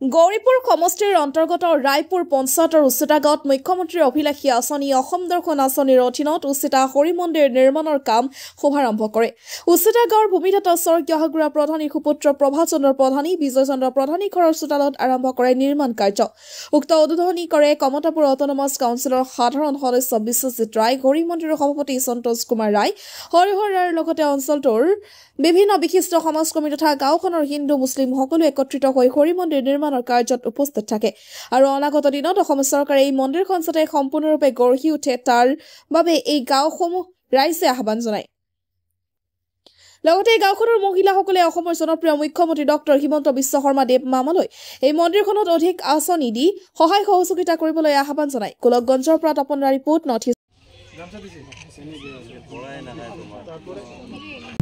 গৌৰীপুৰ সমষ্টিৰ অন্তৰ্গত ৰায়পুৰ পঞ্চায়তৰ উচ্চতা গাঁৱত মুখ্যমন্ত্ৰীৰ অভিলাষী আঁচনি অসম দৰ্শন আঁচনিৰ অধীনত উচ্চতা হৰি মন্দিৰ নিৰ্মাণৰ কাম শুভাৰম্ভ কৰে। উচ্চতা গাঁৱৰ ভূমিদাতা স্বৰ্গীয় হাগুৰা প্ৰধানীৰ সুপুত্ৰ প্ৰভাত চন্দ্ৰ প্ৰধানী বিজয় চন্দ্ৰ প্ৰধানী ঘৰৰ চোতালত আৰম্ভ কৰে নিৰ্মাণ কাৰ্য। উক্ত উদ্বোধনী কৰে কমতাপুৰ অটনমাছ কাউন্সিলৰ সাধাৰণ সদস্য বিশ্বজিৎ ৰায়, হৰি মন্দিৰৰ সভাপতি সন্তোষ কুমাৰ ৰায়, হৰিহৰ ৰায়ৰ লগতে অঞ্চলটোৰ বিভিন্ন বিশিষ্ট সমাজ কৰ্মী তথা গাঁওখনৰ হিন্দু মুছলিম সকলো একত্ৰিত হৈ হৰি মন্দিৰ নিৰ্মাণৰ কাৰ্যত উপস্থিত থাকে আৰু অনাগত দিনত অসম চৰকাৰে এই মন্দিৰখন যাতে সম্পূৰ্ণৰূপে গঢ়ি উঠে তাৰ বাবে এই গাঁওসমূহ ৰাইজে আহ্বান জনায়। লগতে এই গাঁওখনৰ মহিলাসকলে অসমৰ জনপ্ৰিয় মুখ্যমন্ত্ৰী ডক্টৰ হিমন্ত বিশ্ব শৰ্মা দেৱ মামালৈ এই মন্দিৰখনত অধিক আঁচনি দি সহায় সহযোগিতা কৰিবলৈ আহ্বান জনায়। গোলকগঞ্জৰ পৰা তপন ৰিপোৰ্ট নৰ্থ ইষ্ট।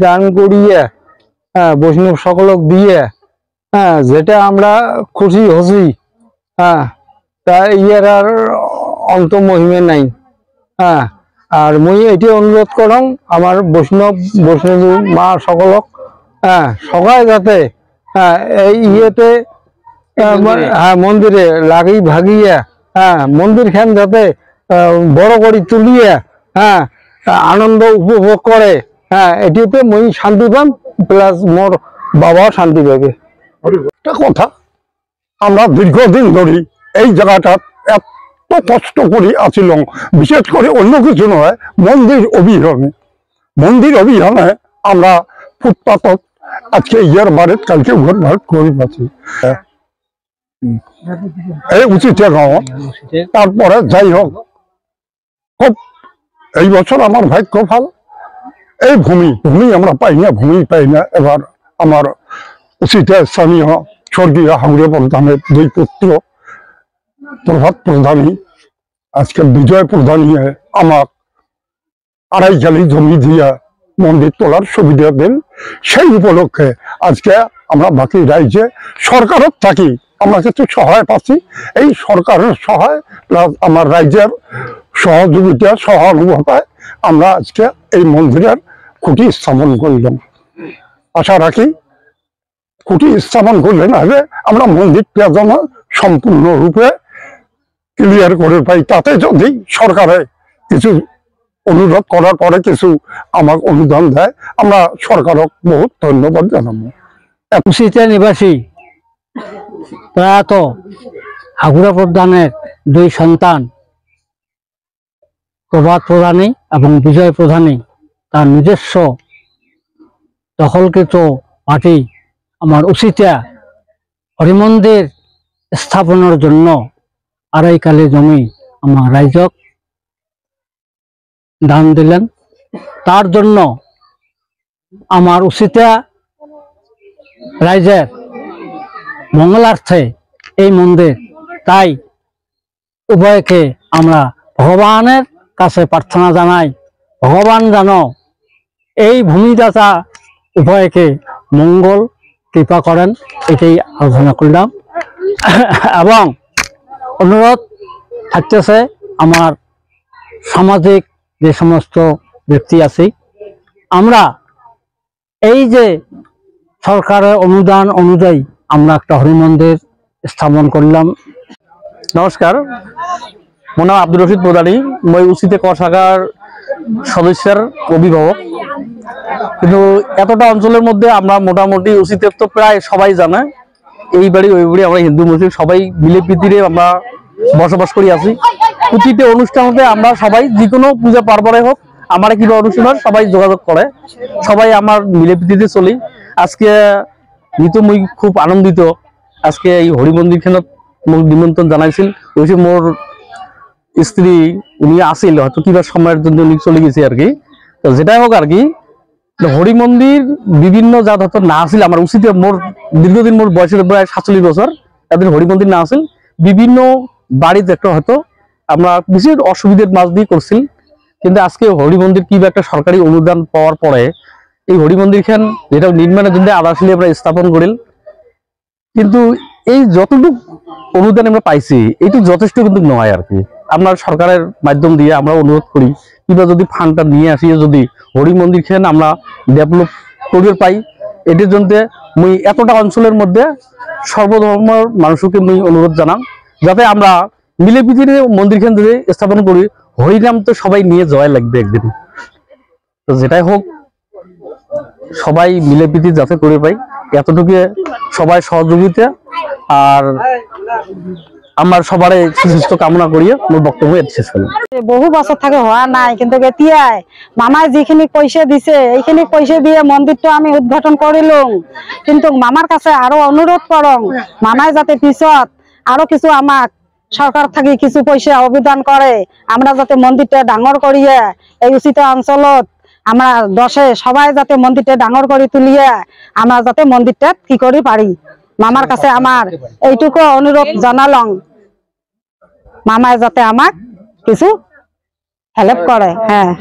দান করিয়ে বৈষ্ণব সকলক দিয়ে যেটা আমরা খুশি হছি তা ইয়ার আর অন্ত মহিমে নাই। আর মই এটি অনুরোধ করম আমার বৈষ্ণব মা সকলক সবাই যাতে এই ইয়েতে মন্দিরে লাগি ভাগিয়ে মন্দির খান যাতে বড় করে তুলিয়ে আনন্দ উপভোগ করে। এটিতে মই শান্তি পাম, প্লাস মোর বাবাও শান্তি পাবে। একটা কথা, আমরা দীর্ঘদিন ধরে এই জায়গাটাত এত কষ্ট করে আছিলাম, বিশেষ করে অন্য কিছু নয়, মন্দির অভিযানে আমরা ফুটপাথত আজকে ইয়ার বাড়িত কালকে ঘর ভাড়া করে পাচ্ছি এই উচিত গাঁৱত। তারপরে যাই হোক, খুব এই বছর আমার ভাগ্য ভাল, এই ভূমি আমরা পাই না। এবার আমার উচিত স্থানীয় স্বর্গীয় হাগুরা প্রধানের দুই পুত্র প্রভাত প্রধানী আজকে বিজয় প্রধানী আমার 2.5 জালি জমি দিয়ে মন্দির তোলার সুবিধা দেন। সেই উপলক্ষে আজকে আমরা বাকি রাজ্যে সরকারের থাকি আমরা কিছু সহায় পাচ্ছি। এই সরকারের সহায় প্লাস আমার রাজ্যের সহযোগিতা সহানুভূতায় আমরা আজকে এই মন্দিরের খুঁটি স্থাপন করলাম। আশা রাখি খুঁটি স্থাপন করলে না আমরা মন্দিরটা যেন সম্পূর্ণরূপে ক্লিয়ার করে পাই। তাতে যদি সরকারে কিছু অনুরোধ করার পরে কিছু আমাকে অনুদান দেয়, আমরা সরকারক বহুত ধন্যবাদ জানাবো। কুশিতা নিবাসী প্রয়াত হাগুরা প্রধানের 2 সন্তান প্রভাত প্রধানী এবং বিজয় প্রধানী তার নিজস্ব দখলকৃত মাটি আমার উচিতা হরিমন্দির স্থাপনের জন্য 2.5 কালি জমি আমার রাইজক দান দিলেন। তার জন্য আমার উচিতা রাইজের মঙ্গলার্থে এই মন্দির, তাই উভয়কে আমরা ভগবানের কাছে প্রার্থনা জানাই, ভগবান যেন এই ভূমিদাতা উভয়কে মঙ্গল কৃপা করেন, এটাই আলোচনা করলাম। এবং অনুরোধ থাকতেছে আমার সামাজিক যে সমস্ত ব্যক্তি আছে, আমরা এই যে সরকারের অনুদান অনুযায়ী আমরা একটা হরিমন্দির স্থাপন করলাম। নমস্কার, মোর নাম আব্দুর রশিদ প্রধানী, মই উচিতে ক শাখার সদস্যের অভিভাবক। কিন্তু এতটা অঞ্চলের মধ্যে আমরা মোটামুটি উচিতে তো প্রায় সবাই জানে, এই বাড়ি ওই বাড়ি আমরা হিন্দু মুসলিম সবাই মিলে পিতিরে আমরা বসবাস করি আছি। প্রতিটি অনুষ্ঠানতে আমরা সবাই যে কোনো পূজা পার্বণে হোক, আমার কিংবা অনুষ্ঠান সবাই যোগাযোগ করে, সবাই আমার মিলে পিতিতে চলি। আজকে নিতো মই খুব আনন্দিত, আজকে এই হরি মন্দির খানত মোক নিমন্ত্রণ জানাইছিল। ওই মোর স্ত্রী উনি আসিল, হয়তো কিবা সময়ের জন্য উনি চলে গেছে আর কি। তো যেটাই হোক আর কি, হরি মন্দির বিভিন্ন জাত হয়তো না আসিল আমার উচিত, মোর দীর্ঘদিন মোর বয়সের প্রায় 47 বছর, তাদের হরি মন্দির না আসিল। বিভিন্ন বাড়িতে একটা হয়তো আমরা বিশেষ অসুবিধার মাঝ দিয়ে করছিল, কিন্তু আজকে হরি মন্দির কিবা একটা সরকারি অনুদান পাওয়ার পরে এই হরি মন্দির খান যেটা নির্মাণের জন্য আদাশিলি আমরা স্থাপন করিল। কিন্তু এই যতটুকু অনুদান আমরা পাইছি এইটুকু যথেষ্ট কিন্তু নয় আর কি। আপনার সরকারের মাধ্যম দিয়ে আমরা অনুরোধ করি কিংবা যদি ফান্ডটা নিয়ে আসিয়ে যদি হরি মন্দির খান আমরা ডেভেলপ করে পাই, এটির জন্য মুই এতটা অঞ্চলের মধ্যে সর্বধর্মের মানুষকে মুই অনুরোধ জানাম যাতে আমরা মিলে পিটিয়ে মন্দির কেন্দ্র স্থাপন করি। হরিনাম তো সবাই নিয়ে যাওয়াই লাগবে একদিন, তো যেটাই হোক সবাই মিলে পিটি যাতে করে পাই এতটুকু সবাই সহযোগিতা আর আমার সবার সুস্থ কামনা করিয়ে মোর বক্তব্য শেষ করলাম। বহু বছর থেকে হওয়া নাই, কিন্তু এতিয়াই মামাই যিখিনি পয়সা দিছে এইখিনি পয়সা দিয়ে মন্দিরটা আমি উদ্ঘাটন করিলুম। কিন্তু মামার কাছে আরো অনুরোধ করং মামাই যাতে পিছত আরো কিছু আমাক সরকার থেকে কিছু পয়সা অবদান করে, আমরা যাতে মন্দিরটা ডাঙর করিয়ে এই উচিত অঞ্চলত আমরা দশে সবাই যাতে মন্দিরটা ডাঙর করে তুলিয়ে আমরা যাতে মন্দিরটা কি করি পারি। মামার কাছে আমার এইটুকু অনুরোধ জানালং মামায় যাতে আমাক কিছু হেল্প করে। হ্যাঁ,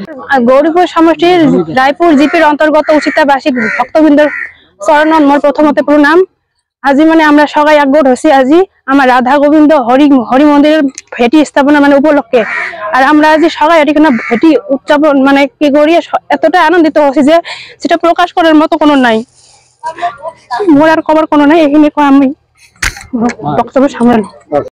গৌরীপুর সমষ্টির রায়পুর জিপির অন্তর্গত উচিতাবাসী ভক্তবৃন্দের চরণ মোর প্রথমতে প্রণাম। আজি মানে আমরা সবাই একগোট হয়েছি আজি আমার রাধা গোবিন্দ হরি মন্দিরের ভেটি স্থাপনা মানে উপলক্ষে। আর আমরা আজি সবাই এখানে ভেটি উদযাপন মানে কি করি এতটা আনন্দিত হচ্ছি যে সেটা প্রকাশ করার মতো কোনো নাই, মোর আর কবার কোনো নাই। এখানে আমি বক্তব্য সামনে